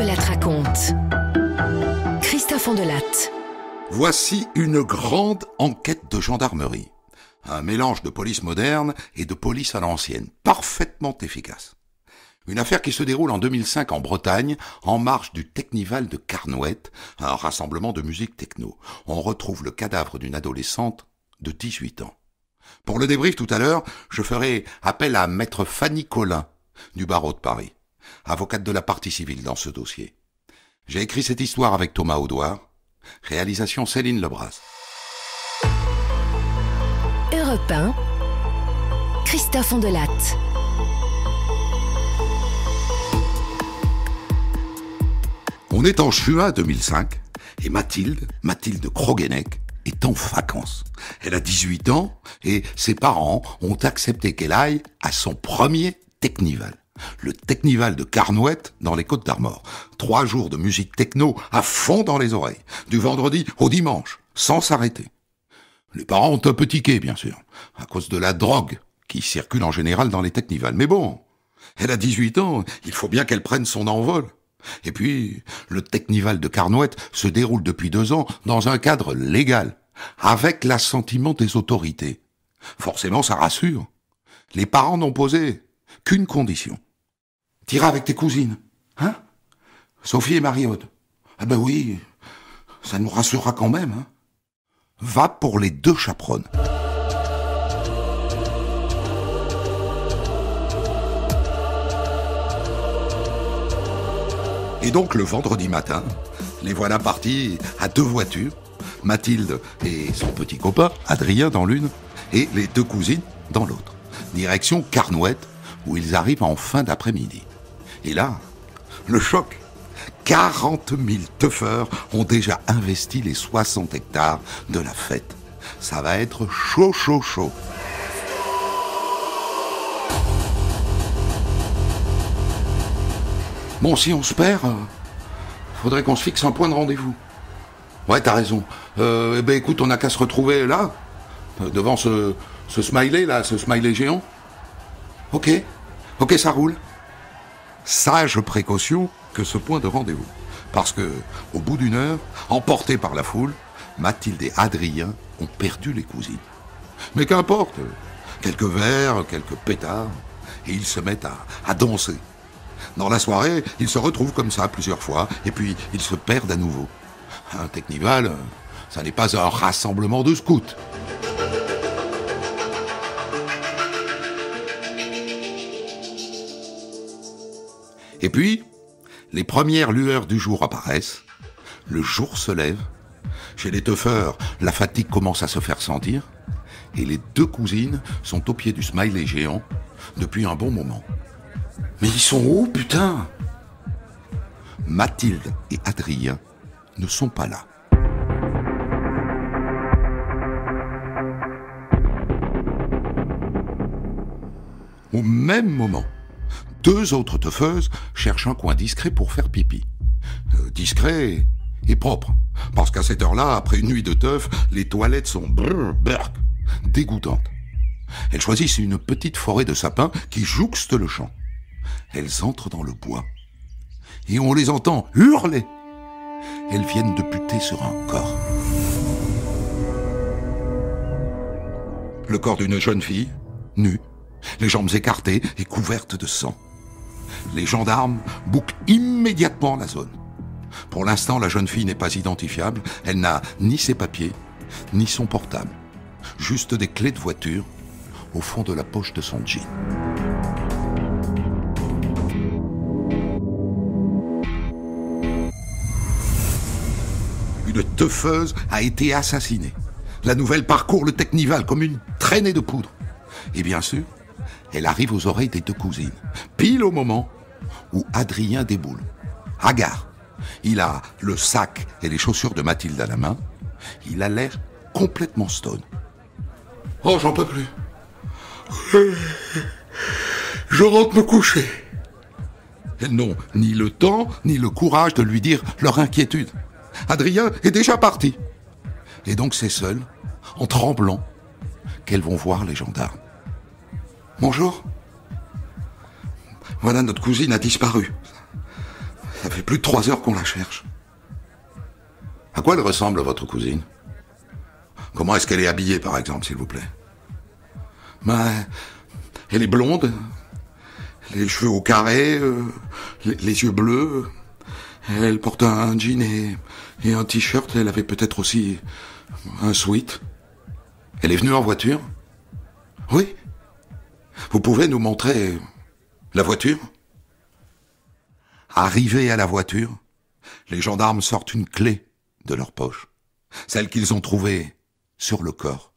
Ondelatte raconte. Christophe Ondelatte. Voici une grande enquête de gendarmerie. Un mélange de police moderne et de police à l'ancienne, parfaitement efficace. Une affaire qui se déroule en 2005 en Bretagne, en marge du Technival de Carnouët, un rassemblement de musique techno. On retrouve le cadavre d'une adolescente de 18 ans. Pour le débrief tout à l'heure, je ferai appel à maître Fanny Collin, du barreau de Paris, avocate de la partie civile dans ce dossier. J'ai écrit cette histoire avec Thomas Audouard, réalisation Céline Lebras. Europe 1, Christophe Ondelatte. On est en juin 2005 et Mathilde Krogeneck, est en vacances. Elle a 18 ans et ses parents ont accepté qu'elle aille à son premier Technival. Le Technival de Carnouët dans les Côtes-d'Armor. 3 jours de musique techno à fond dans les oreilles, du vendredi au dimanche, sans s'arrêter. Les parents ont un peu tiqué, bien sûr, à cause de la drogue qui circule en général dans les Technivals. Mais bon, elle a 18 ans, il faut bien qu'elle prenne son envol. Et puis, le Technival de Carnouët se déroule depuis 2 ans dans un cadre légal, avec l'assentiment des autorités. Forcément, ça rassure. Les parents n'ont posé qu'une condition. T'iras avec tes cousines, hein? Sophie et Marie-Aude. Ah ben oui, ça nous rassurera quand même, hein? Va pour les 2 chaperones. Et donc le vendredi matin, les voilà partis à 2 voitures, Mathilde et son petit copain, Adrien dans l'une, et les 2 cousines dans l'autre. Direction Carnouët, où ils arrivent en fin d'après-midi. Et là, le choc. 40 000 teufeurs ont déjà investi les 60 hectares de la fête. Ça va être chaud, chaud, chaud. Bon, si on se perd, faudrait qu'on se fixe un point de rendez-vous. Ouais, t'as raison. Écoute, on n'a qu'à se retrouver là, devant ce smiley là, ce smiley géant. Ok, ça roule. Sage précaution que ce point de rendez-vous. Parce que, au bout d'1 heure, emportés par la foule, Mathilde et Adrien ont perdu les cousines. Mais qu'importe, quelques verres, quelques pétards, et ils se mettent à danser. Dans la soirée, ils se retrouvent comme ça plusieurs fois, et puis ils se perdent à nouveau. Un Technival, ça n'est pas un rassemblement de scouts. Et puis, les premières lueurs du jour apparaissent, le jour se lève, chez les teufeurs, la fatigue commence à se faire sentir, et les 2 cousines sont au pied du smiley géant depuis un bon moment. Mais ils sont où, putain? Mathilde et Adrien ne sont pas là. Au même moment, 2 autres teufeuses cherchent un coin discret pour faire pipi. Discret et propre. Parce qu'à cette heure-là, après une nuit de teuf, les toilettes sont dégoûtantes. Elles choisissent une petite forêt de sapins qui jouxte le champ. Elles entrent dans le bois. Et on les entend hurler. Elles viennent de buter sur un corps. Le corps d'une jeune fille, nue, les jambes écartées et couvertes de sang. Les gendarmes bouclent immédiatement la zone. Pour l'instant, la jeune fille n'est pas identifiable. Elle n'a ni ses papiers, ni son portable. Juste des clés de voiture au fond de la poche de son jean. Une teufeuse a été assassinée. La nouvelle parcourt le Technival comme une traînée de poudre. Et bien sûr, elle arrive aux oreilles des 2 cousines, pile au moment où Adrien déboule. Hagard. Il a le sac et les chaussures de Mathilde à la main. Il a l'air complètement stone. Oh, j'en peux plus. Je rentre me coucher. Elles n'ont ni le temps, ni le courage de lui dire leur inquiétude. Adrien est déjà parti. Et donc c'est seul, en tremblant, qu'elles vont voir les gendarmes. Bonjour. Voilà, notre cousine a disparu. Ça fait plus de 3 heures qu'on la cherche. À quoi elle ressemble, votre cousine? Comment est-ce qu'elle est habillée, par exemple, s'il vous plaît? Ben, elle est blonde, les cheveux au carré, les yeux bleus. Elle porte un jean et un t-shirt. Elle avait peut-être aussi un sweat. Elle est venue en voiture? Oui. Vous pouvez nous montrer la voiture? Arrivés à la voiture, les gendarmes sortent une clé de leur poche, celle qu'ils ont trouvée sur le corps,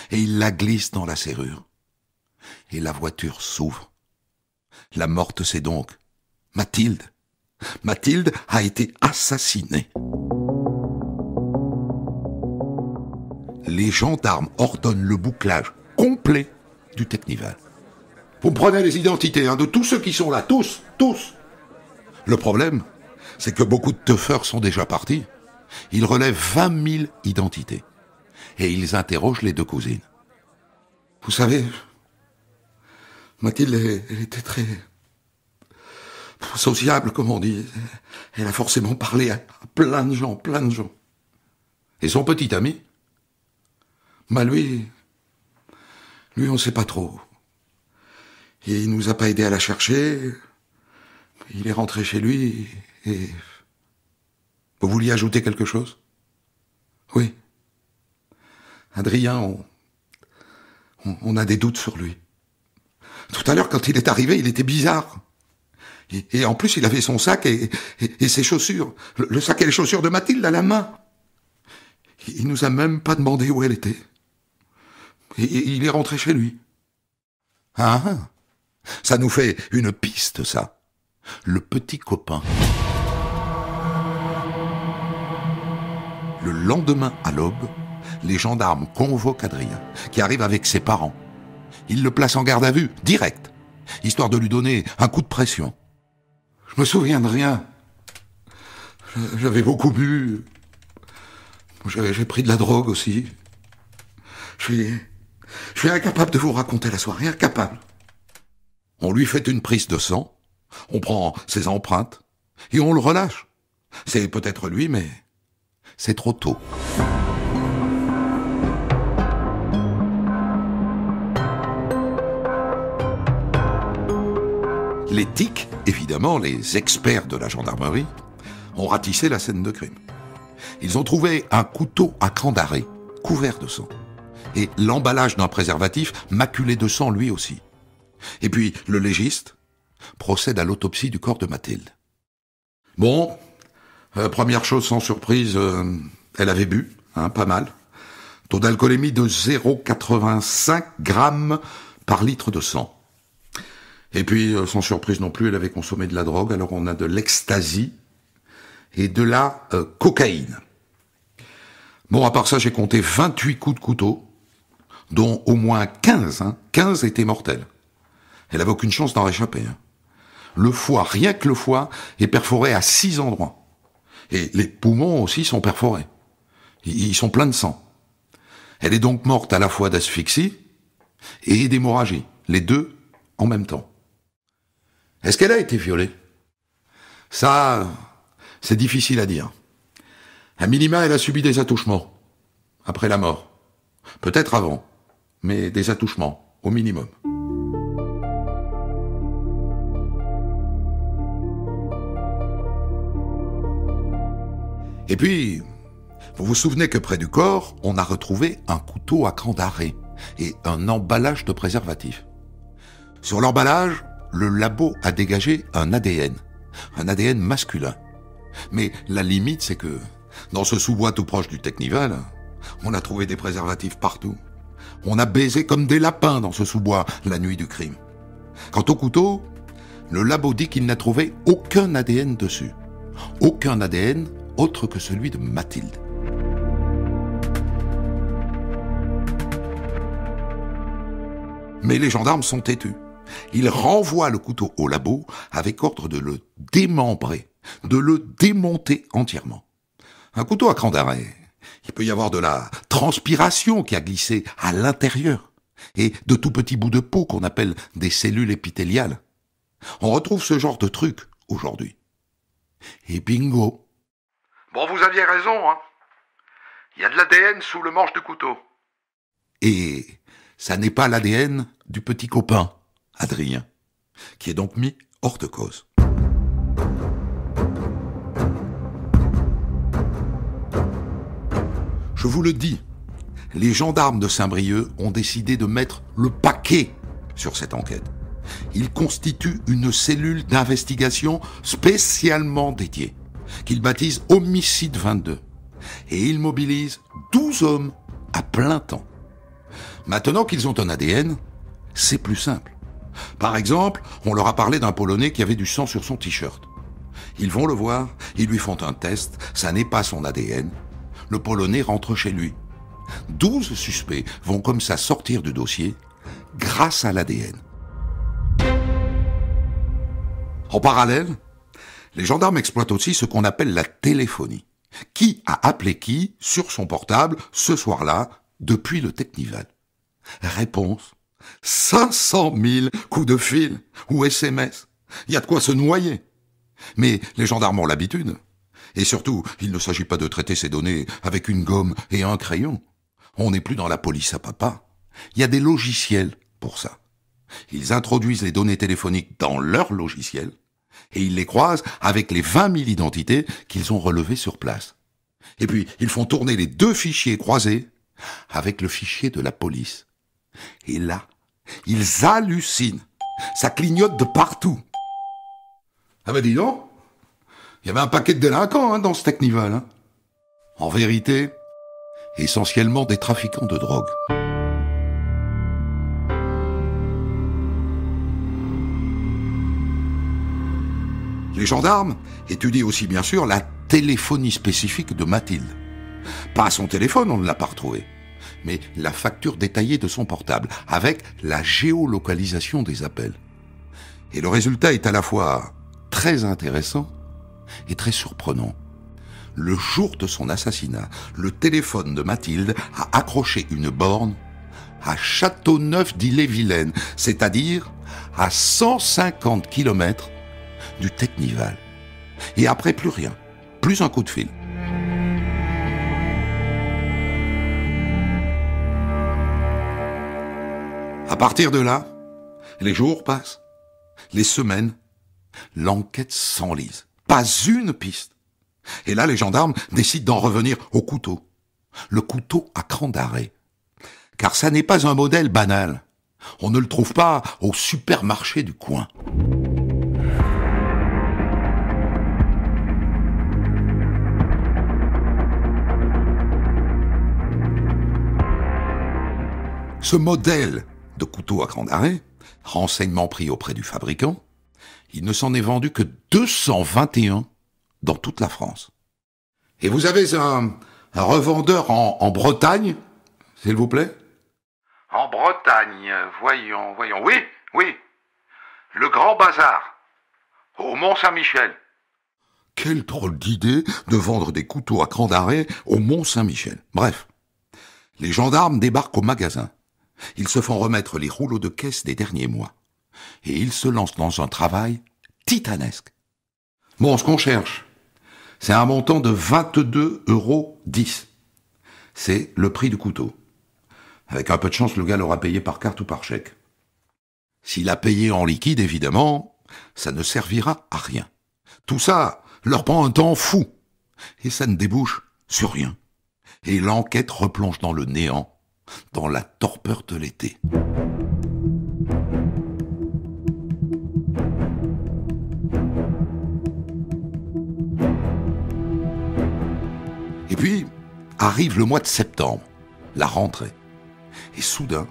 et ils la glissent dans la serrure. Et la voiture s'ouvre. La morte, c'est donc Mathilde. Mathilde a été assassinée. Les gendarmes ordonnent le bouclage complet du Teknival. Vous prenez les identités de tous ceux qui sont là, tous. Le problème, c'est que beaucoup de teufeurs sont déjà partis. Ils relèvent 20 000 identités. Et ils interrogent les deux cousines. Vous savez, Mathilde, elle était très sociable, comme on dit. Elle a forcément parlé à plein de gens. Et son petit ami, lui, on sait pas trop. Il nous a pas aidé à la chercher. Il est rentré chez lui et... Vous vouliez ajouter quelque chose? Oui. Adrien, on a des doutes sur lui. Tout à l'heure, quand il est arrivé, il était bizarre. Et en plus, il avait son sac et ses chaussures. Le sac et les chaussures de Mathilde à la main. Il nous a même pas demandé où elle était. Et il est rentré chez lui. Ah, ça nous fait une piste, ça. Le petit copain. Le lendemain à l'aube, les gendarmes convoquent Adrien, qui arrive avec ses parents. Ils le placent en garde à vue, direct, histoire de lui donner un coup de pression. Je me souviens de rien. J'avais beaucoup bu. J'ai pris de la drogue aussi. Je suis incapable de vous raconter la soirée, incapable. On lui fait une prise de sang, on prend ses empreintes, et on le relâche. C'est peut-être lui, mais c'est trop tôt. Les TIC, évidemment, les experts de la gendarmerie, ont ratissé la scène de crime. Ils ont trouvé un couteau à cran d'arrêt, couvert de sang, et l'emballage d'un préservatif maculé de sang lui aussi. Et puis, le légiste procède à l'autopsie du corps de Mathilde. Bon, première chose sans surprise, elle avait bu, pas mal. Taux d'alcoolémie de 0,85 grammes par litre de sang. Et puis, sans surprise non plus, elle avait consommé de la drogue, alors on a de l'ecstasy et de la cocaïne. Bon, à part ça, j'ai compté 28 coups de couteau, dont au moins 15, 15 étaient mortels. Elle avait aucune chance d'en réchapper. Le foie, rien que le foie, est perforé à 6 endroits. Et les poumons aussi sont perforés. Ils sont pleins de sang. Elle est donc morte à la fois d'asphyxie et d'hémorragie, les deux en même temps. Est-ce qu'elle a été violée? Ça, c'est difficile à dire. À minima, elle a subi des attouchements, après la mort. Peut-être avant, mais des attouchements, au minimum. Et puis, vous vous souvenez que près du corps, on a retrouvé un couteau à cran d'arrêt et un emballage de préservatif. Sur l'emballage, le labo a dégagé un ADN masculin. Mais la limite, c'est que dans ce sous-bois tout proche du Teknival, on a trouvé des préservatifs partout. On a baisé comme des lapins dans ce sous-bois la nuit du crime. Quant au couteau, le labo dit qu'il n'a trouvé aucun ADN dessus. Aucun ADN autre que celui de Mathilde. Mais les gendarmes sont têtus. Ils renvoient le couteau au labo avec ordre de le démembrer, de le démonter entièrement. Un couteau à cran d'arrêt, il peut y avoir de la transpiration qui a glissé à l'intérieur et de tout petits bouts de peau qu'on appelle des cellules épithéliales. On retrouve ce genre de truc aujourd'hui. Et bingo. Bon, vous aviez raison, hein. Il y a de l'ADN sous le manche du couteau. Et ça n'est pas l'ADN du petit copain, Adrien, qui est donc mis hors de cause. Je vous le dis, les gendarmes de Saint-Brieuc ont décidé de mettre le paquet sur cette enquête. Ils constituent une cellule d'investigation spécialement dédiée, qu'ils baptisent Homicide 22. Et ils mobilisent 12 hommes à plein temps. Maintenant qu'ils ont un ADN, c'est plus simple. Par exemple, on leur a parlé d'un Polonais qui avait du sang sur son t-shirt. Ils vont le voir, ils lui font un test, ça n'est pas son ADN. Le Polonais rentre chez lui. 12 suspects vont comme ça sortir du dossier grâce à l'ADN. En parallèle, les gendarmes exploitent aussi ce qu'on appelle la téléphonie. Qui a appelé qui sur son portable ce soir-là depuis le Technival? Réponse: 500 000 coups de fil ou SMS. Il y a de quoi se noyer. Mais les gendarmes ont l'habitude. Et surtout, il ne s'agit pas de traiter ces données avec une gomme et un crayon. On n'est plus dans la police à papa. Il y a des logiciels pour ça. Ils introduisent les données téléphoniques dans leur logiciel et ils les croisent avec les 20 000 identités qu'ils ont relevées sur place. Et puis, ils font tourner les 2 fichiers croisés avec le fichier de la police. Et là, ils hallucinent. Ça clignote de partout. Ah ben dis donc, il y avait un paquet de délinquants dans ce Technival. Hein. En vérité, essentiellement des trafiquants de drogue. Les gendarmes étudient aussi bien sûr la téléphonie spécifique de Mathilde. Pas son téléphone, on ne l'a pas retrouvé, mais la facture détaillée de son portable, avec la géolocalisation des appels. Et le résultat est à la fois très intéressant et très surprenant. Le jour de son assassinat, le téléphone de Mathilde a accroché une borne à Châteauneuf-d'Ille-et-Vilaine, c'est-à-dire à 150 km du Technival. Et après, plus rien. Plus un coup de fil. À partir de là, les jours passent, les semaines, l'enquête s'enlise. Pas une piste. Et là, les gendarmes décident d'en revenir au couteau. Le couteau à cran d'arrêt. Car ça n'est pas un modèle banal. On ne le trouve pas au supermarché du coin. Ce modèle de couteau à cran d'arrêt, renseignement pris auprès du fabricant, il ne s'en est vendu que 221 dans toute la France. Et vous avez un revendeur en Bretagne, s'il vous plaît? En Bretagne, voyons. Oui. Le Grand Bazar, au Mont-Saint-Michel. Quelle drôle d'idée de vendre des couteaux à cran d'arrêt au Mont-Saint-Michel. Bref, les gendarmes débarquent au magasin. Ils se font remettre les rouleaux de caisse des derniers mois. Et ils se lancent dans un travail titanesque. Bon, ce qu'on cherche, c'est un montant de 22,10 €. C'est le prix du couteau. Avec un peu de chance, le gars l'aura payé par carte ou par chèque. S'il a payé en liquide, évidemment, ça ne servira à rien. Tout ça leur prend un temps fou. Et ça ne débouche sur rien. Et l'enquête replonge dans le néant, dans la torpeur de l'été. Et puis, arrive le mois de septembre, la rentrée. Et soudain,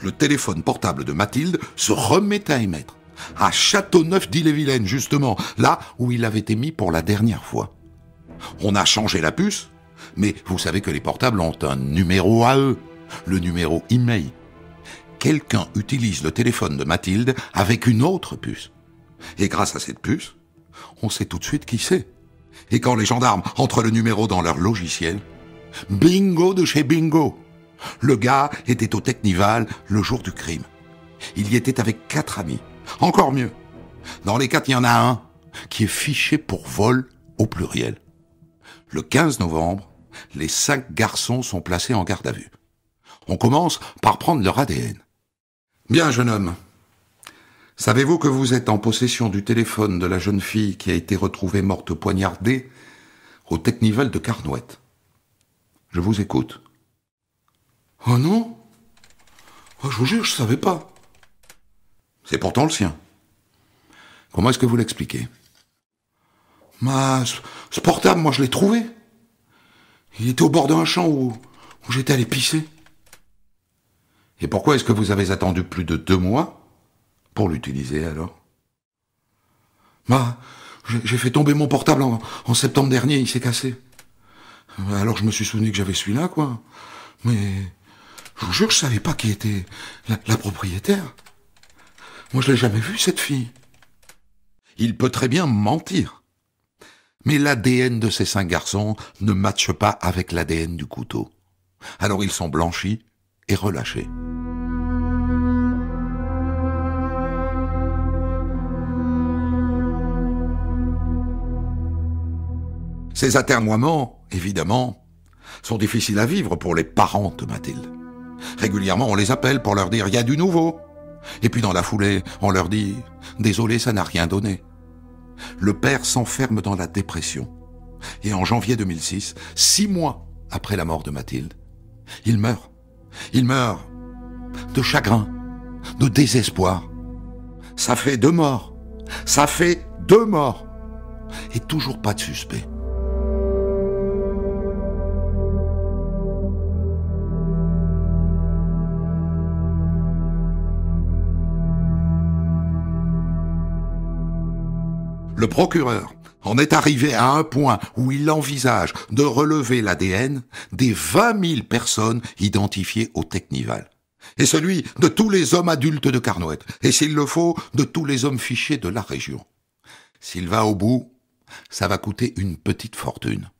le téléphone portable de Mathilde se remet à émettre. À Châteauneuf-d'Ille-et-Vilaine, justement, là où il avait été mis pour la dernière fois. On a changé la puce, mais vous savez que les portables ont un numéro à eux, le numéro email. Quelqu'un utilise le téléphone de Mathilde avec une autre puce. Et grâce à cette puce, on sait tout de suite qui c'est. Et quand les gendarmes entrent le numéro dans leur logiciel, bingo de chez bingo. Le gars était au Technival le jour du crime. Il y était avec 4 amis. Encore mieux. Dans les 4, il y en a un qui est fiché pour vol au pluriel. Le 15 novembre, les 5 garçons sont placés en garde à vue. On commence par prendre leur ADN. Bien, jeune homme. Savez-vous que vous êtes en possession du téléphone de la jeune fille qui a été retrouvée morte poignardée au Technival de Carnouët? Je vous écoute. Oh non? Oh, je vous jure, je savais pas. C'est pourtant le sien. Comment est-ce que vous l'expliquez? Ce portable, moi je l'ai trouvé. Il était au bord d'un champ où j'étais allé pisser. Et pourquoi est-ce que vous avez attendu plus de 2 mois pour l'utiliser alors? J'ai fait tomber mon portable en septembre dernier, il s'est cassé. Alors je me suis souvenu que j'avais celui-là, quoi. Mais je vous jure, je savais pas qui était la propriétaire. Moi je l'ai jamais vue, cette fille. Il peut très bien mentir. Mais l'ADN de ces 5 garçons ne matche pas avec l'ADN du couteau. Alors ils sont blanchis et relâchés. Ces atermoiements, évidemment, sont difficiles à vivre pour les parents de Mathilde. Régulièrement, on les appelle pour leur dire « il y a du nouveau ». Et puis dans la foulée, on leur dit « désolé, ça n'a rien donné ». Le père s'enferme dans la dépression. Et en janvier 2006, 6 mois après la mort de Mathilde, il meurt. Il meurt de chagrin, de désespoir. Ça fait 2 morts. Ça fait 2 morts. Et toujours pas de suspect. Le procureur en est arrivé à un point où il envisage de relever l'ADN des 20 000 personnes identifiées au Technival. Et celui de tous les hommes adultes de Carnouët. Et s'il le faut, de tous les hommes fichés de la région. S'il va au bout, ça va coûter une petite fortune.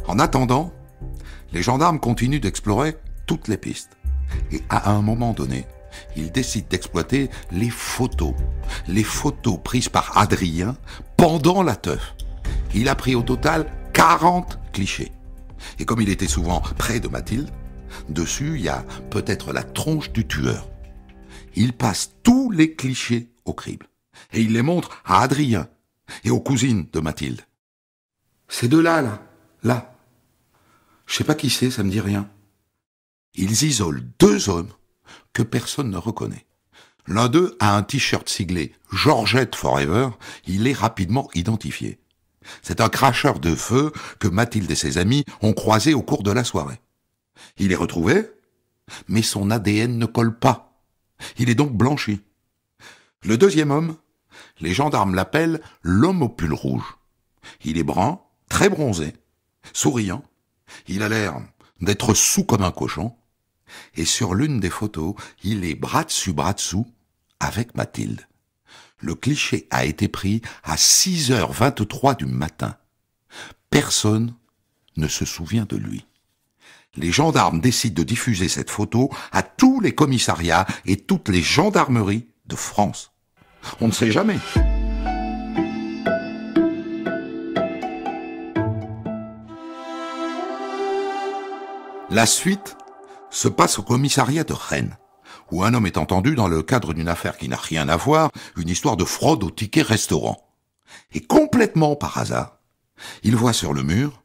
En attendant, les gendarmes continuent d'explorer toutes les pistes. Et à un moment donné, ils décident d'exploiter les photos prises par Adrien pendant la teuf. Il a pris au total 40 clichés. Et comme il était souvent près de Mathilde, dessus il y a peut-être la tronche du tueur. Il passe tous les clichés au crible. Et il les montre à Adrien et aux cousines de Mathilde. Ces deux-là, là. Je sais pas qui c'est, ça me dit rien. Ils isolent 2 hommes que personne ne reconnaît. L'un d'eux a un t-shirt siglé Georgette Forever, il est rapidement identifié. C'est un cracheur de feu que Mathilde et ses amis ont croisé au cours de la soirée. Il est retrouvé, mais son ADN ne colle pas. Il est donc blanchi. Le deuxième homme, les gendarmes l'appellent l'homme au pull rouge. Il est brun, très bronzé, souriant. Il a l'air d'être saoul comme un cochon. Et sur l'une des photos, il est bras dessous avec Mathilde. Le cliché a été pris à 6h23 du matin. Personne ne se souvient de lui. Les gendarmes décident de diffuser cette photo à tous les commissariats et toutes les gendarmeries de France. On ne sait jamais. La suite se passe au commissariat de Rennes, où un homme est entendu dans le cadre d'une affaire qui n'a rien à voir, une histoire de fraude au ticket restaurant. Et complètement par hasard, il voit sur le mur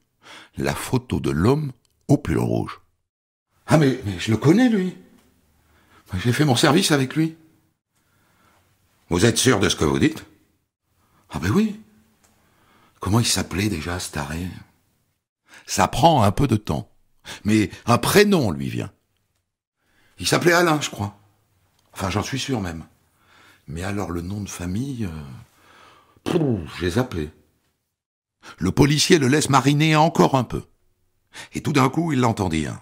la photo de l'homme au pull rouge. Ah mais je le connais, lui. J'ai fait mon service avec lui. Vous êtes sûr de ce que vous dites? Ah ben oui. Comment il s'appelait déjà, ce taré? Ça prend un peu de temps, mais un prénom lui vient. Il s'appelait Alain, je crois. Enfin, j'en suis sûr même. Mais alors le nom de famille... j'ai zappé. Le policier le laisse mariner encore un peu. Et tout d'un coup, il l'entend dire.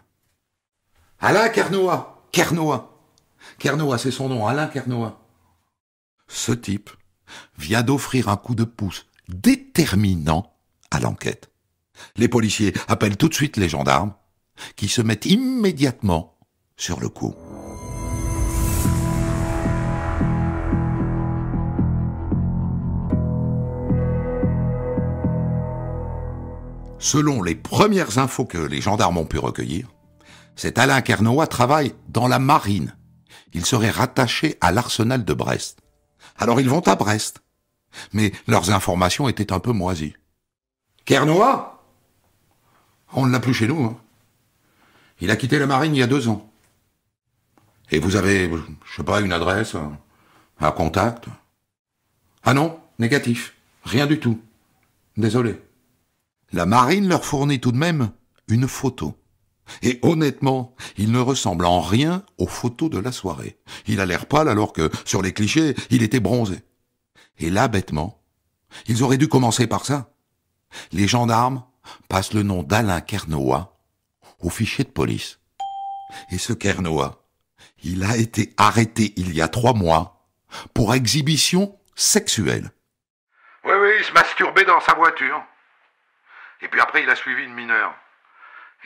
Alain Kernoa. Kernoa, c'est son nom, Alain Kernoa. Ce type vient d'offrir un coup de pouce déterminant à l'enquête. Les policiers appellent tout de suite les gendarmes, qui se mettent immédiatement sur le coup. Selon les premières infos que les gendarmes ont pu recueillir, cet Alain Kernoat travaille dans la marine. Il serait rattaché à l'arsenal de Brest. Alors ils vont à Brest. Mais leurs informations étaient un peu moisies. Kernoat ? On ne l'a plus chez nous. Hein. Il a quitté la marine il y a 2 ans. Et vous avez, je sais pas, une adresse, un contact ? Ah non, négatif. Rien du tout. Désolé. La marine leur fournit tout de même une photo. Et honnêtement, il ne ressemble en rien aux photos de la soirée. Il a l'air pâle alors que, sur les clichés, il était bronzé. Et là, bêtement, ils auraient dû commencer par ça. Les gendarmes passent le nom d'Alain Kernoat au fichier de police. Et ce Kernoat, il a été arrêté il y a 3 mois pour exhibition sexuelle. Oui, il se masturbait dans sa voiture. Et puis après, il a suivi une mineure.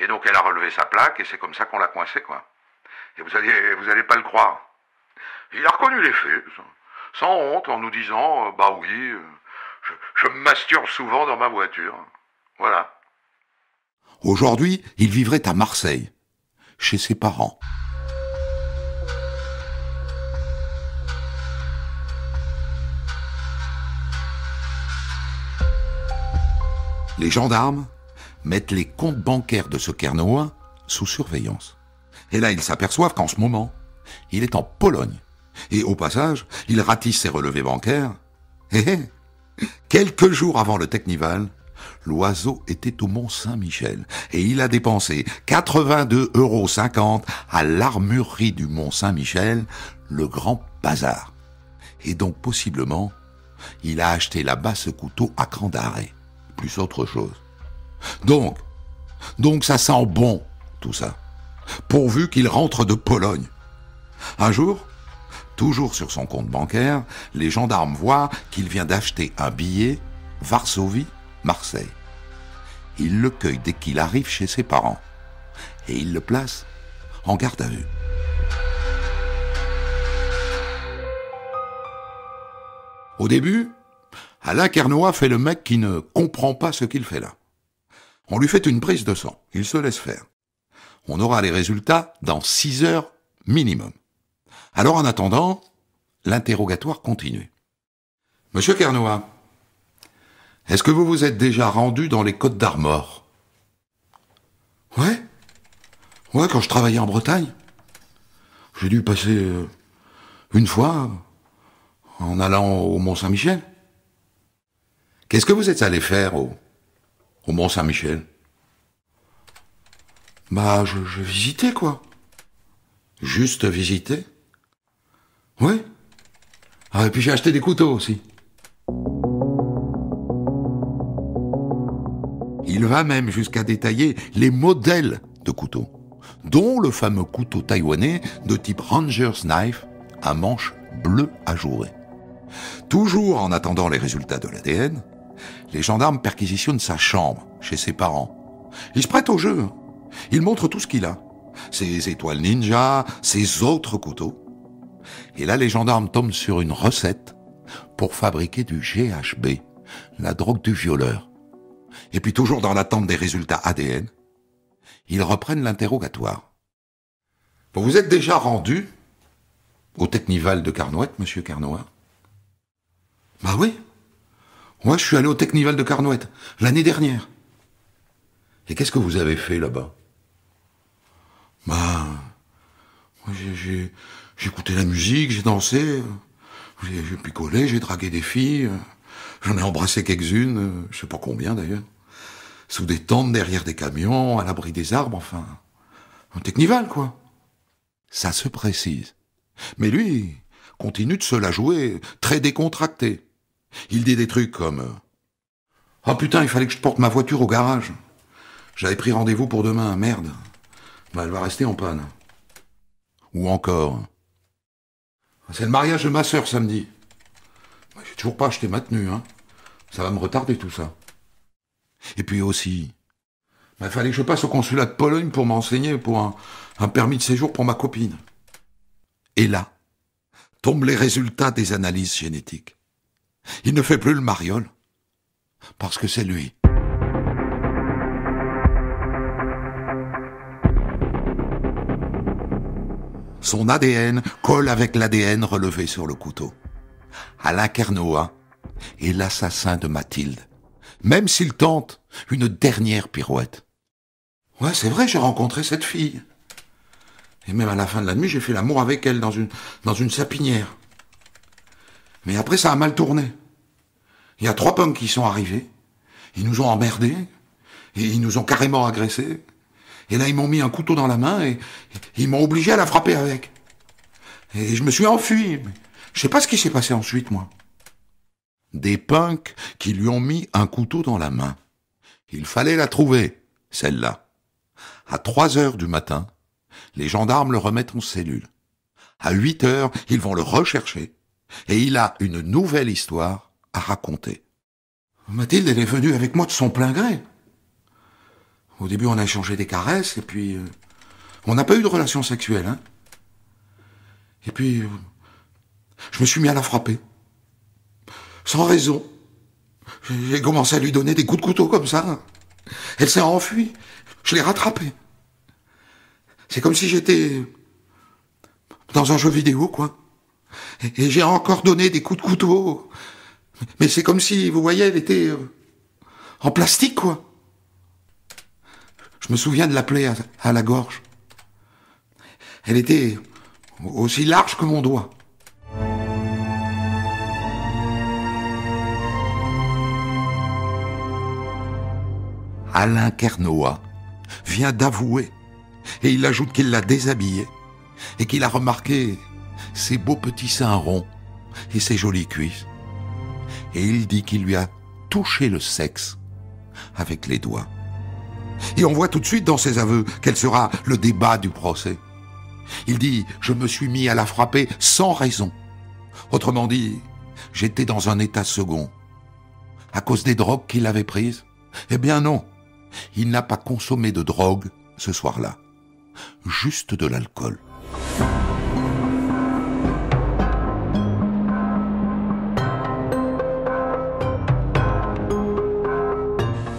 Et donc, elle a relevé sa plaque, et c'est comme ça qu'on l'a coincé, quoi. Et vous allez pas le croire. Il a reconnu les faits, sans honte, en nous disant, bah oui, je me masturbe souvent dans ma voiture. Voilà. Aujourd'hui, il vivrait à Marseille, chez ses parents. Les gendarmes mettent les comptes bancaires de ce Kernoat sous surveillance. Et là, ils s'aperçoivent qu'en ce moment, il est en Pologne. Et au passage, il ratisse ses relevés bancaires. Quelques jours avant le Technival, l'oiseau était au Mont-Saint-Michel. Et il a dépensé 82,50 € à l'armurerie du Mont-Saint-Michel, le grand bazar. Et donc, possiblement, il a acheté là-bas ce couteau à cran d'arrêt. Plus autre chose. Donc ça sent bon, tout ça. Pourvu qu'il rentre de Pologne. Un jour, toujours sur son compte bancaire, les gendarmes voient qu'il vient d'acheter un billet Varsovie-Marseille. Ils le cueillent dès qu'il arrive chez ses parents. Et ils le placent en garde à vue. Au début, Alain Kernoat fait le mec qui ne comprend pas ce qu'il fait là. On lui fait une prise de sang, il se laisse faire. On aura les résultats dans 6 heures minimum. Alors en attendant, l'interrogatoire continue. Monsieur Kernoat, est-ce que vous vous êtes déjà rendu dans les Côtes d'Armor ? Ouais, quand je travaillais en Bretagne. J'ai dû passer une fois en allant au Mont-Saint-Michel. Qu'est-ce que vous êtes allé faire au Mont-Saint-Michel ? Bah, je visitais, quoi. Juste visiter ? Oui. Ah, et puis j'ai acheté des couteaux aussi. Il va même jusqu'à détailler les modèles de couteaux, dont le fameux couteau taïwanais de type Ranger's Knife à manche bleue ajourée. Toujours en attendant les résultats de l'ADN, les gendarmes perquisitionnent sa chambre, chez ses parents. Il se prête au jeu. Il montre tout ce qu'il a. Ses étoiles ninja, ses autres couteaux. Et là, les gendarmes tombent sur une recette pour fabriquer du GHB, la drogue du violeur. Et puis toujours dans l'attente des résultats ADN, ils reprennent l'interrogatoire. Vous vous êtes déjà rendu au Technival de Carnouët, monsieur Kernoat ? Bah oui. Moi, je suis allé au Technival de Carnouët, l'année dernière. Et qu'est-ce que vous avez fait là-bas ? Bah, j'ai écouté la musique, j'ai dansé, j'ai picolé, j'ai dragué des filles, j'en ai embrassé quelques-unes, je sais pas combien d'ailleurs, sous des tentes, derrière des camions, à l'abri des arbres, enfin, un Technival, quoi. Ça se précise. Mais lui, continue de se la jouer, très décontracté. Il dit des trucs comme « Ah putain, il fallait que je porte ma voiture au garage. J'avais pris rendez-vous pour demain, merde. Bah, elle va rester en panne. » Ou encore « C'est le mariage de ma sœur samedi. Bah, j'ai toujours pas acheté ma tenue, hein. Ça va me retarder tout ça. » Et puis aussi « Bah, il fallait que je passe au consulat de Pologne pour m'enseigner pour un un permis de séjour pour ma copine. Et là, tombent les résultats des analyses génétiques. Il ne fait plus le mariole, parce que c'est lui. Son ADN colle avec l'ADN relevé sur le couteau. Alain Kernoat est l'assassin de Mathilde, même s'il tente une dernière pirouette. Ouais, c'est vrai, j'ai rencontré cette fille. Et même à la fin de la nuit, j'ai fait l'amour avec elle dans une sapinière. Mais après, ça a mal tourné. Il y a 3 punks qui sont arrivés. Ils nous ont emmerdés. Et ils nous ont carrément agressés. Et là, ils m'ont mis un couteau dans la main et ils m'ont obligé à la frapper avec. Et je me suis enfui. Je sais pas ce qui s'est passé ensuite, moi. Des punks qui lui ont mis un couteau dans la main. Il fallait la trouver, celle-là. À 3 heures du matin, les gendarmes le remettent en cellule. À 8 heures, ils vont le rechercher. Et il a une nouvelle histoire à raconter. Mathilde, elle est venue avec moi de son plein gré. Au début, on a échangé des caresses, et puis... on n'a pas eu de relation sexuelle, hein. Et puis... je me suis mis à la frapper. Sans raison. J'ai commencé à lui donner des coups de couteau comme ça. Elle s'est enfuie. Je l'ai rattrapée. C'est comme si j'étais... dans un jeu vidéo, quoi. Et j'ai encore donné des coups de couteau. Mais c'est comme si, vous voyez, elle était... en plastique, quoi. Je me souviens de la plaie à la gorge. Elle était aussi large que mon doigt. Alain Kernoat vient d'avouer, et il ajoute qu'il l'a déshabillée, et qu'il a remarqué ses beaux petits seins ronds et ses jolies cuisses. Et il dit qu'il lui a touché le sexe avec les doigts. Et on voit tout de suite dans ses aveux quel sera le débat du procès. Il dit « Je me suis mis à la frapper sans raison ». Autrement dit, j'étais dans un état second. À cause des drogues qu'il avait prises? Eh bien non, il n'a pas consommé de drogue ce soir-là. Juste de l'alcool.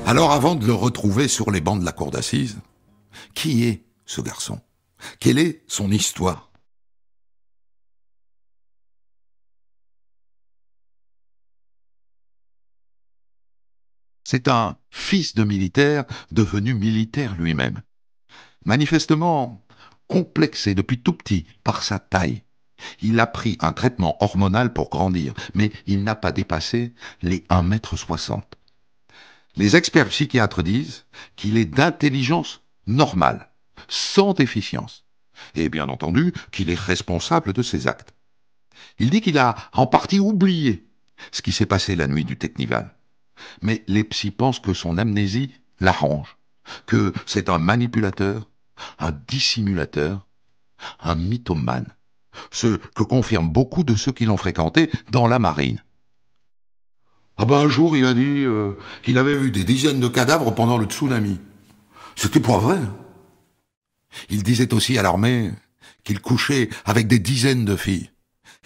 Alors avant de le retrouver sur les bancs de la cour d'assises, qui est ce garçon? Quelle est son histoire? C'est un fils de militaire devenu militaire lui-même. Manifestement complexé depuis tout petit par sa taille. Il a pris un traitement hormonal pour grandir, mais il n'a pas dépassé les 1,60 m. Les experts psychiatres disent qu'il est d'intelligence normale, sans déficience, et bien entendu qu'il est responsable de ses actes. Il dit qu'il a en partie oublié ce qui s'est passé la nuit du Teknival. Mais les psys pensent que son amnésie l'arrange, que c'est un manipulateur, un dissimulateur, un mythomane, ce que confirment beaucoup de ceux qui l'ont fréquenté dans la marine. Ah ben un jour, il a dit qu'il avait vu des dizaines de cadavres pendant le tsunami. C'était pas vrai. Il disait aussi à l'armée qu'il couchait avec des dizaines de filles.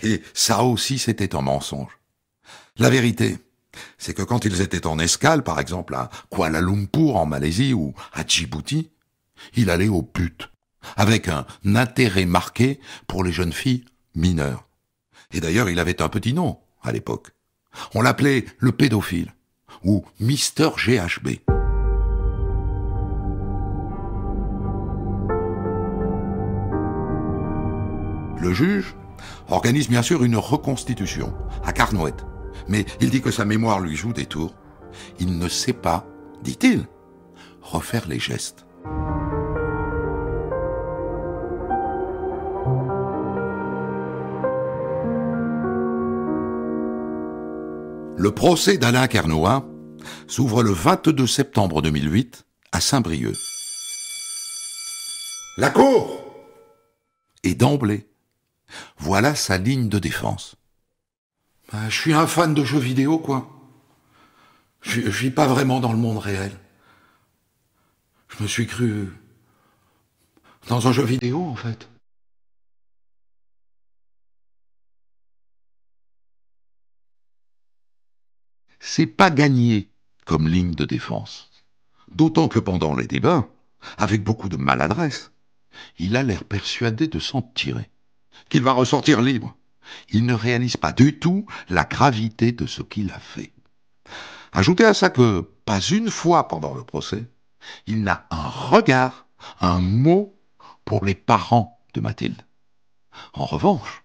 Et ça aussi, c'était un mensonge. La vérité, c'est que quand ils étaient en escale, par exemple à Kuala Lumpur en Malaisie ou à Djibouti, il allait au but, avec un intérêt marqué pour les jeunes filles mineures. Et d'ailleurs, il avait un petit nom à l'époque. On l'appelait le pédophile, ou Mister GHB. Le juge organise bien sûr une reconstitution à Carnouët, mais il dit que sa mémoire lui joue des tours. Il ne sait pas, dit-il, refaire les gestes. Le procès d'Alain Kernoat s'ouvre le 22 septembre 2008 à Saint-Brieuc. La cour! Et d'emblée, voilà sa ligne de défense. Je suis un fan de jeux vidéo, quoi. Je vis pas vraiment dans le monde réel. Je me suis cru Dans un jeu vidéo, en fait. C'est pas gagné comme ligne de défense. D'autant que pendant les débats, avec beaucoup de maladresse, il a l'air persuadé de s'en tirer, qu'il va ressortir libre. Il ne réalise pas du tout la gravité de ce qu'il a fait. Ajoutez à ça que, pas une fois pendant le procès, il n'a un regard, un mot pour les parents de Mathilde. En revanche,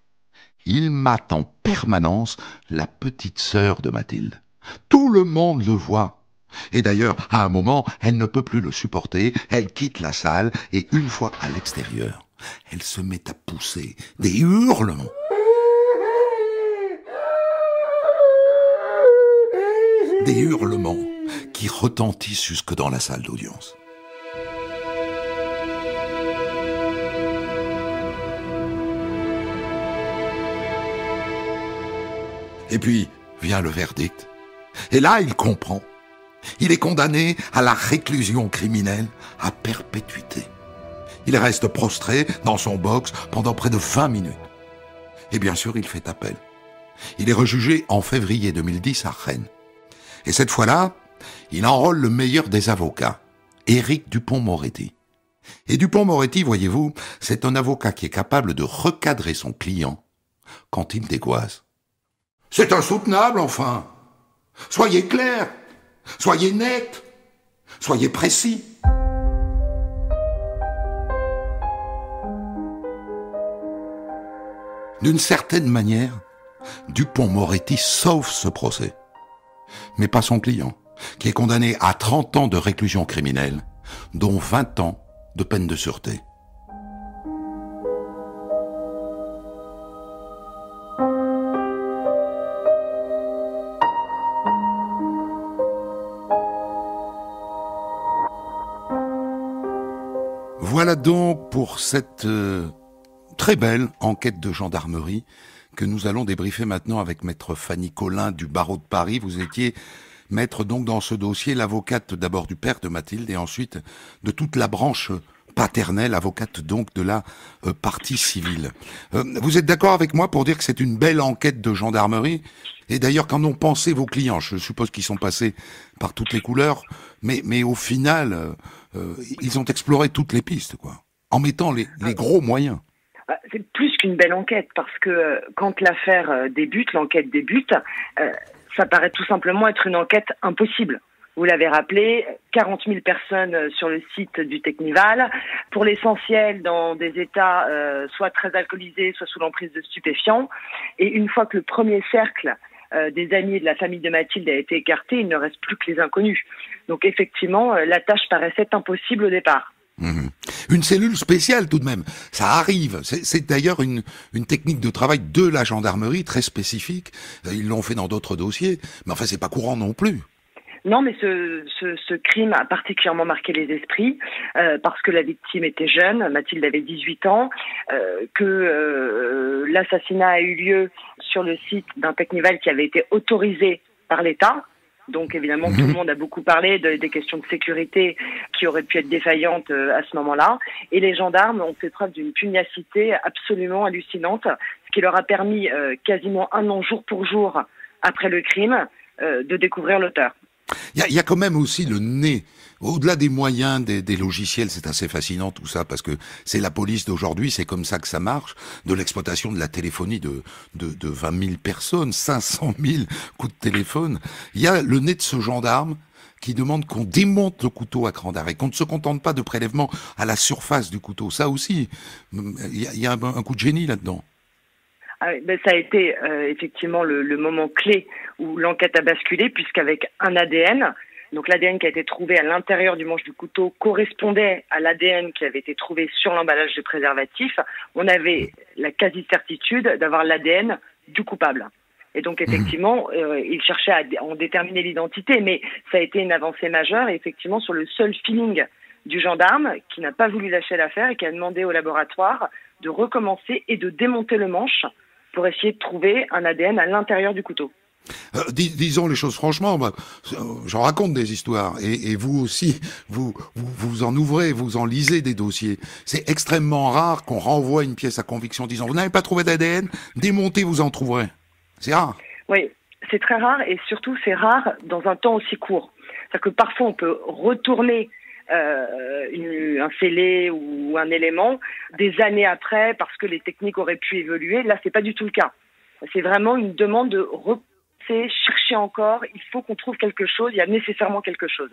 il mate en permanence la petite sœur de Mathilde. Tout le monde le voit. Et d'ailleurs, à un moment, elle ne peut plus le supporter, elle quitte la salle et une fois à l'extérieur, elle se met à pousser des hurlements. Des hurlements qui retentissent jusque dans la salle d'audience. Et puis vient le verdict. Et là, il comprend. Il est condamné à la réclusion criminelle à perpétuité. Il reste prostré dans son box pendant près de 20 minutes. Et bien sûr, il fait appel. Il est rejugé en février 2010 à Rennes. Et cette fois-là, il enrôle le meilleur des avocats, Éric Dupond-Moretti. Et Dupond-Moretti, voyez-vous, c'est un avocat qui est capable de recadrer son client quand il dégoise. C'est insoutenable, enfin. Soyez clair, soyez net, soyez précis. D'une certaine manière, Dupond-Moretti sauve ce procès. Mais pas son client, qui est condamné à 30 ans de réclusion criminelle, dont 20 ans de peine de sûreté. Voilà donc pour cette très belle enquête de gendarmerie que nous allons débriefer maintenant avec maître Fanny Collin du barreau de Paris. Vous étiez maître donc dans ce dossier, l'avocate d'abord du père de Mathilde et ensuite de toute la branche paternelle, avocate donc de la partie civile. Vous êtes d'accord avec moi pour dire que c'est une belle enquête de gendarmerie? Et d'ailleurs, qu'en ont pensé vos clients? Je suppose qu'ils sont passés par toutes les couleurs, mais au final, ils ont exploré toutes les pistes, quoi, en mettant les gros moyens. C'est plus qu'une belle enquête, parce que quand l'affaire débute, l'enquête débute, ça paraît tout simplement être une enquête impossible. Vous l'avez rappelé, 40 000 personnes sur le site du Teknival, pour l'essentiel dans des états soit très alcoolisés, soit sous l'emprise de stupéfiants. Et une fois que le premier cercle des amis de la famille de Mathilde a été écarté, il ne reste plus que les inconnus. Donc effectivement, la tâche paraissait impossible au départ. Mmh. Une cellule spéciale tout de même, ça arrive. C'est d'ailleurs une technique de travail de la gendarmerie très spécifique. Ils l'ont fait dans d'autres dossiers, mais enfin c'est pas courant non plus. Non, mais ce crime a particulièrement marqué les esprits parce que la victime était jeune, Mathilde avait 18 ans, que l'assassinat a eu lieu sur le site d'un Teknival qui avait été autorisé par l'État. Donc évidemment, tout le monde a beaucoup parlé des questions de sécurité qui auraient pu être défaillantes à ce moment-là. Et les gendarmes ont fait preuve d'une pugnacité absolument hallucinante, ce qui leur a permis quasiment un an jour pour jour après le crime de découvrir l'auteur. Il y a quand même aussi le nez. Au-delà des moyens, des logiciels, c'est assez fascinant tout ça, parce que c'est la police d'aujourd'hui, c'est comme ça que ça marche, de l'exploitation de la téléphonie de 20 000 personnes, 500 000 coups de téléphone. Il y a le nez de ce gendarme qui demande qu'on démonte le couteau à cran d'arrêt, qu'on ne se contente pas de prélèvement à la surface du couteau. Ça aussi, il y a un coup de génie là-dedans. Ça a été effectivement le moment clé où l'enquête a basculé, puisqu'avec un ADN, donc l'ADN qui a été trouvé à l'intérieur du manche du couteau correspondait à l'ADN qui avait été trouvé sur l'emballage de préservatif, on avait la quasi-certitude d'avoir l'ADN du coupable. Et donc effectivement, il cherchait à en déterminer l'identité, mais ça a été une avancée majeure, et effectivement sur le seul feeling du gendarme qui n'a pas voulu lâcher l'affaire et qui a demandé au laboratoire de recommencer et de démonter le manche pour essayer de trouver un ADN à l'intérieur du couteau. Disons les choses franchement, j'en raconte des histoires, et vous aussi, vous en ouvrez, vous en lisez des dossiers. C'est extrêmement rare qu'on renvoie une pièce à conviction disant vous n'avez pas trouvé d'ADN, démontez, vous en trouverez. C'est rare. Oui, c'est très rare, et surtout c'est rare dans un temps aussi court. C'est-à-dire que parfois on peut retourner un scellé ou un élément des années après parce que les techniques auraient pu évoluer. Là, c'est pas du tout le cas. C'est vraiment une demande de chercher encore, il faut qu'on trouve quelque chose, il y a nécessairement quelque chose.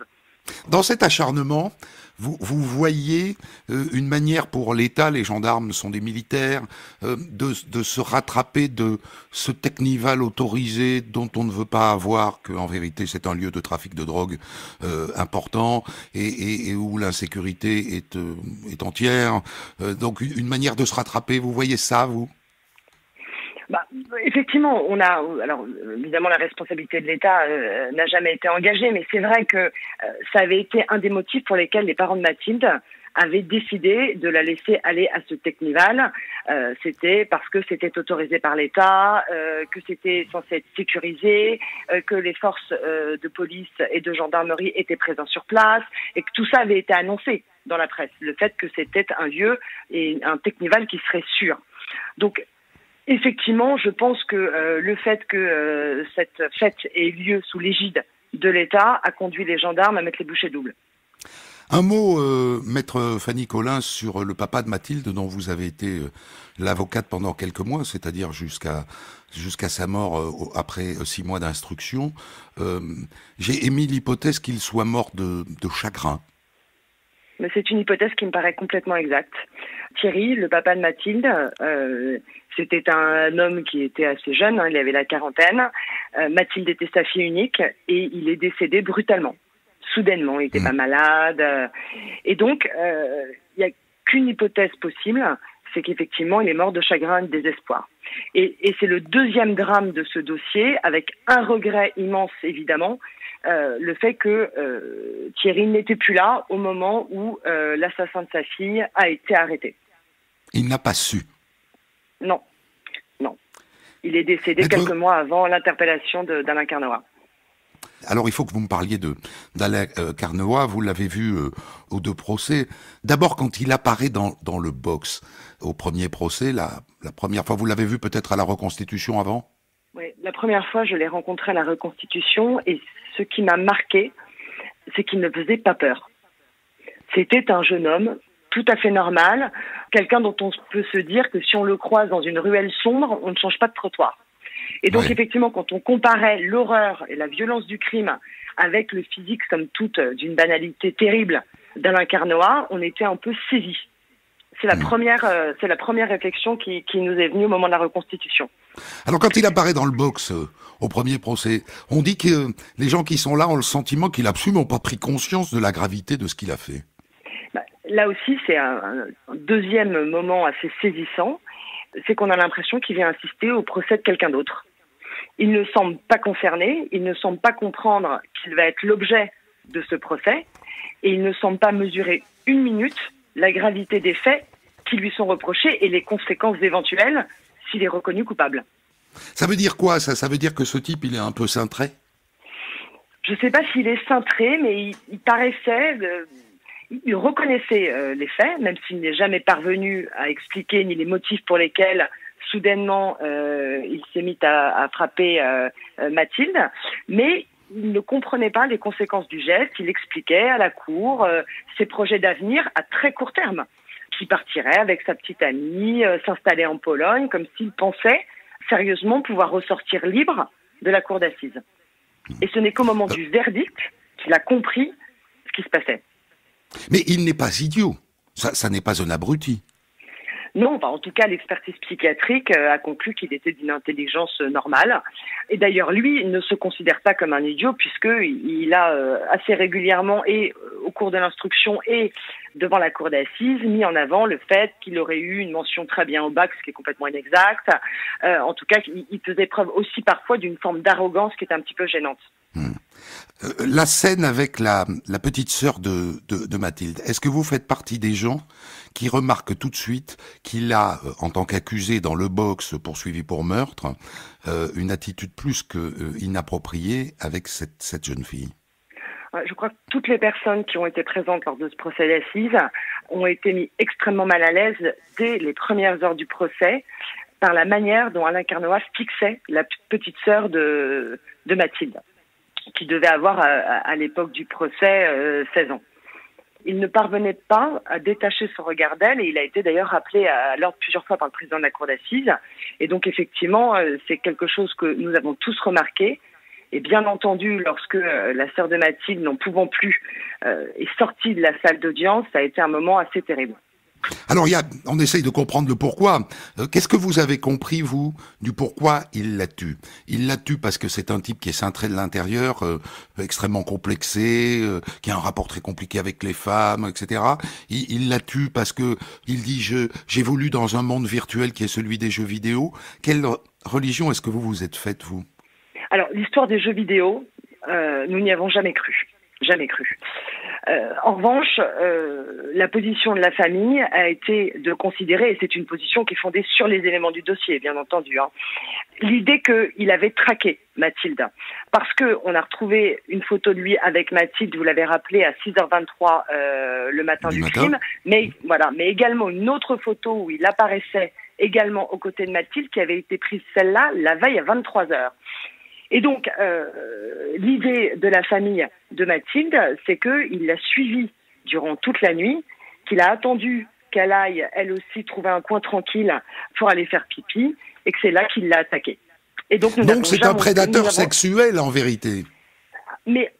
Dans cet acharnement, vous voyez une manière pour l'État, les gendarmes sont des militaires, de se rattraper de ce Teknival autorisé dont on ne veut pas avoir, qu'en vérité c'est un lieu de trafic de drogue important et où l'insécurité est entière. Donc une manière de se rattraper, vous voyez ça, vous ? Effectivement, alors évidemment la responsabilité de l'État n'a jamais été engagée, mais c'est vrai que ça avait été un des motifs pour lesquels les parents de Mathilde avaient décidé de la laisser aller à ce Teknival. C'était parce que c'était autorisé par l'État, que c'était censé être sécurisé, que les forces de police et de gendarmerie étaient présentes sur place, et que tout ça avait été annoncé dans la presse. Le fait que c'était un lieu et un Teknival qui serait sûr. Donc, effectivement, je pense que le fait que cette fête ait lieu sous l'égide de l'État a conduit les gendarmes à mettre les bouchées doubles. Un mot, maître Fanny Collin, sur le papa de Mathilde, dont vous avez été l'avocate pendant quelques mois, c'est-à-dire jusqu'à sa mort après 6 mois d'instruction. J'ai émis l'hypothèse qu'il soit mort de chagrin. Mais c'est une hypothèse qui me paraît complètement exacte. Thierry, le papa de Mathilde, c'était un homme qui était assez jeune, il avait la quarantaine. Mathilde était sa fille unique et il est décédé brutalement, soudainement. Il n'était pas malade. Et donc, il n'y a qu'une hypothèse possible, c'est qu'effectivement, il est mort de chagrin et de désespoir. Et c'est le deuxième drame de ce dossier, avec un regret immense, évidemment, le fait que Thierry n'était plus là au moment où l'assassin de sa fille a été arrêté. Il n'a pas su. Non. Il est décédé quelques mois avant l'interpellation d'Alain Carnera. Alors il faut que vous me parliez d'Alain Carnera, vous l'avez vu aux 2 procès. D'abord quand il apparaît dans le box au premier procès, la première fois, vous l'avez vu peut-être à la reconstitution avant ? Oui, la première fois je l'ai rencontré à la reconstitution et ce qui m'a marqué, c'est qu'il ne faisait pas peur. C'était un jeune homme tout à fait normal, quelqu'un dont on peut se dire que si on le croise dans une ruelle sombre, on ne change pas de trottoir. Et donc effectivement, quand on comparait l'horreur et la violence du crime avec le physique, somme toute, d'une banalité terrible d'Alain Carnera, on était un peu saisis. C'est la première réflexion qui nous est venue au moment de la reconstitution. Alors quand il apparaît dans le box au premier procès, on dit que les gens qui sont là ont le sentiment qu'il n'a absolument pas pris conscience de la gravité de ce qu'il a fait. Là aussi, c'est un deuxième moment assez saisissant, c'est qu'on a l'impression qu'il vient assister au procès de quelqu'un d'autre. Il ne semble pas concerné, il ne semble pas comprendre qu'il va être l'objet de ce procès, et il ne semble pas mesurer une minute la gravité des faits qui lui sont reprochés et les conséquences éventuelles s'il est reconnu coupable. Ça veut dire quoi, ça veut dire que ce type, il est un peu cintré ? Je ne sais pas s'il est cintré, mais il paraissait... Il reconnaissait les faits, même s'il n'est jamais parvenu à expliquer ni les motifs pour lesquels, soudainement, il s'est mis à frapper Mathilde, mais il ne comprenait pas les conséquences du geste. Il expliquait à la cour ses projets d'avenir à très court terme, qu'il partirait avec sa petite amie, s'installer en Pologne, comme s'il pensait sérieusement pouvoir ressortir libre de la cour d'assises. Et ce n'est qu'au moment du verdict qu'il a compris ce qui se passait. Mais il n'est pas idiot, ça n'est pas un abruti. Non, en tout cas, l'expertise psychiatrique a conclu qu'il était d'une intelligence normale. Et d'ailleurs, lui ne se considère pas comme un idiot puisqu'il a assez régulièrement, et au cours de l'instruction et devant la cour d'assises, mis en avant le fait qu'il aurait eu une mention très bien au bac, ce qui est complètement inexact. En tout cas, il faisait preuve aussi parfois d'une forme d'arrogance qui est un petit peu gênante. La scène avec la petite sœur de Mathilde, est-ce que vous faites partie des gens qui remarque tout de suite qu'il a, en tant qu'accusé dans le box poursuivi pour meurtre, une attitude plus que inappropriée avec cette jeune fille. Je crois que toutes les personnes qui ont été présentes lors de ce procès d'assises ont été mis extrêmement mal à l'aise dès les premières heures du procès par la manière dont Alain Carnoat fixait la petite sœur de Mathilde, qui devait avoir à l'époque du procès 16 ans. Il ne parvenait pas à détacher son regard d'elle et il a été d'ailleurs rappelé à l'ordre plusieurs fois par le président de la cour d'assises. Et donc effectivement, c'est quelque chose que nous avons tous remarqué. Et bien entendu, lorsque la sœur de Mathilde, n'en pouvant plus, est sortie de la salle d'audience, ça a été un moment assez terrible. Alors, on essaye de comprendre le pourquoi. Qu'est-ce que vous avez compris, vous, du pourquoi il la tue? Il la tue parce que c'est un type qui est cintré de l'intérieur, extrêmement complexé, qui a un rapport très compliqué avec les femmes, etc. Il la tue parce que il dit j'évolue dans un monde virtuel qui est celui des jeux vidéo. Quelle religion est-ce que vous vous êtes faite, vous? Alors, l'histoire des jeux vidéo, nous n'y avons jamais cru. Jamais cru. En revanche, la position de la famille a été de considérer, et c'est une position qui est fondée sur les éléments du dossier, bien entendu, l'idée qu'il avait traqué Mathilde. Parce qu'on a retrouvé une photo de lui avec Mathilde, vous l'avez rappelé, à 6h23 le matin du crime, mais également une autre photo où il apparaissait également aux côtés de Mathilde, qui avait été prise celle-là la veille à 23h. Et donc, l'idée de la famille de Mathilde, c'est qu'il l'a suivie durant toute la nuit, qu'il a attendu qu'elle aille, elle aussi, trouver un coin tranquille pour aller faire pipi, et que c'est là qu'il l'a attaquée. Et donc c'est un prédateur sexuel, en vérité. Mais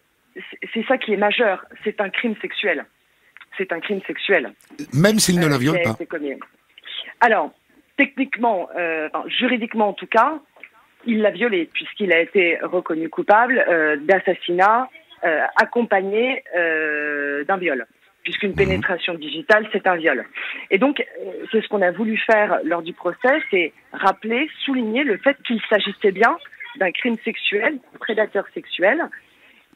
c'est ça qui est majeur, c'est un crime sexuel. C'est un crime sexuel. Même s'il ne la viole pas. Alors, techniquement, juridiquement en tout cas, il l'a violée, puisqu'il a été reconnu coupable d'assassinat accompagné d'un viol, puisqu'une pénétration digitale, c'est un viol. Et donc, c'est ce qu'on a voulu faire lors du procès, c'est rappeler, souligner le fait qu'il s'agissait bien d'un crime sexuel, d'un prédateur sexuel.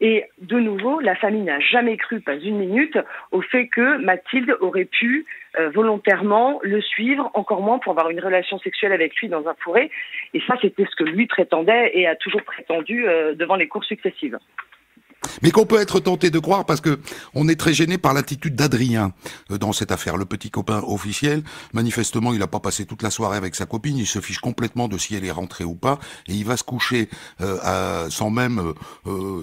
Et de nouveau, la famille n'a jamais cru, pas une minute, au fait que Mathilde aurait pu volontairement le suivre, encore moins pour avoir une relation sexuelle avec lui dans un fourré. Et ça, c'était ce que lui prétendait et a toujours prétendu devant les cours successives. Mais qu'on peut être tenté de croire parce que on est très gêné par l'attitude d'Adrien dans cette affaire. Le petit copain officiel, manifestement, il n'a pas passé toute la soirée avec sa copine, il se fiche complètement de si elle est rentrée ou pas, et il va se coucher sans même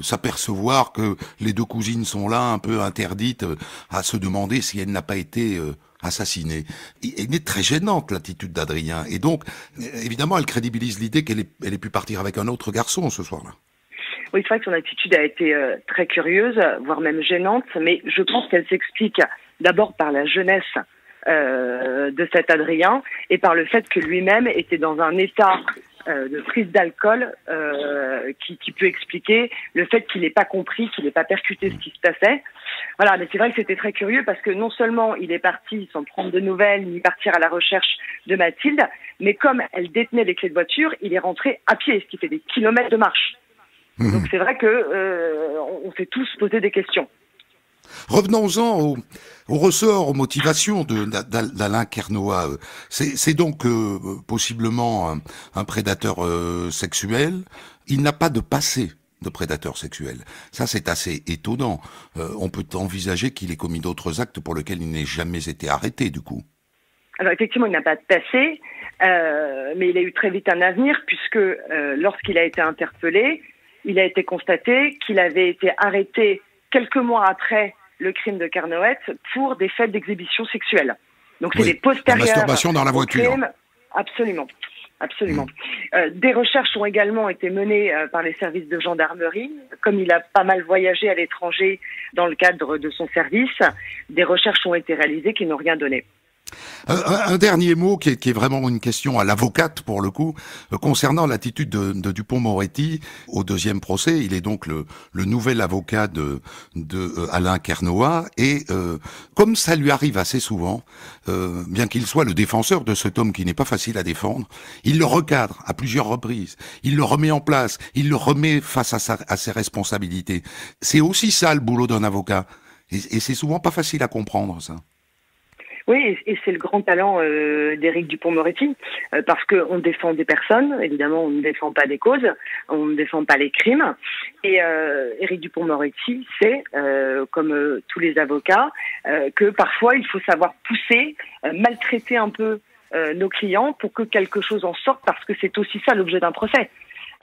s'apercevoir que les deux cousines sont là, un peu interdites, à se demander si elle n'a pas été assassinée. Elle est très gênante, l'attitude d'Adrien, et donc, évidemment, elle crédibilise l'idée qu'elle ait pu partir avec un autre garçon ce soir-là. Oui, c'est vrai que son attitude a été très curieuse, voire même gênante, mais je pense qu'elle s'explique d'abord par la jeunesse de cet Adrien et par le fait que lui-même était dans un état de prise d'alcool qui peut expliquer le fait qu'il n'ait pas compris, qu'il n'ait pas percuté ce qui se passait. Voilà, mais c'est vrai que c'était très curieux parce que non seulement il est parti sans prendre de nouvelles ni partir à la recherche de Mathilde, mais comme elle détenait les clés de voiture, il est rentré à pied, ce qui fait des kilomètres de marche. Donc c'est vrai que on s'est tous posé des questions. Revenons-en au ressort, aux motivations d'Alain Carnoat. C'est donc possiblement un prédateur sexuel. Il n'a pas de passé de prédateur sexuel. Ça, c'est assez étonnant. On peut envisager qu'il ait commis d'autres actes pour lesquels il n'ait jamais été arrêté, du coup. Alors effectivement, il n'a pas de passé, mais il a eu très vite un avenir puisque lorsqu'il a été interpellé, il a été constaté qu'il avait été arrêté quelques mois après le crime de Carnoët pour des faits d'exhibition sexuelle. Donc c'est des postérieurs. La masturbation dans la voiture. Crime. Absolument. Absolument. Des recherches ont également été menées par les services de gendarmerie. Comme il a pas mal voyagé à l'étranger dans le cadre de son service, des recherches ont été réalisées qui n'ont rien donné. Un dernier mot qui est vraiment une question à l'avocate pour le coup, concernant l'attitude de Dupond-Moretti au deuxième procès. Il est donc le nouvel avocat de Alain Carnoat et comme ça lui arrive assez souvent, bien qu'il soit le défenseur de cet homme qui n'est pas facile à défendre, il le recadre à plusieurs reprises, il le remet en place, il le remet face à ses responsabilités. C'est aussi ça le boulot d'un avocat et c'est souvent pas facile à comprendre ça. Oui, et c'est le grand talent d'Éric Dupond-Moretti, parce qu'on défend des personnes, évidemment on ne défend pas des causes, on ne défend pas les crimes, et Éric Dupond-Moretti sait, comme tous les avocats, que parfois il faut savoir pousser, maltraiter un peu nos clients pour que quelque chose en sorte, parce que c'est aussi ça l'objet d'un procès.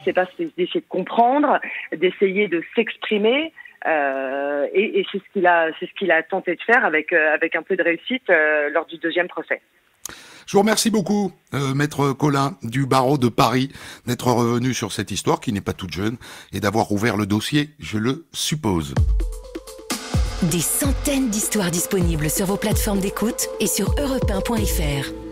C'est d'essayer de comprendre, d'essayer de s'exprimer, et c'est ce qu'il a tenté de faire avec un peu de réussite lors du deuxième procès. Je vous remercie beaucoup, Maître Collin du barreau de Paris, d'être revenu sur cette histoire qui n'est pas toute jeune et d'avoir ouvert le dossier, je le suppose. Des centaines d'histoires disponibles sur vos plateformes d'écoute et sur europe1.fr.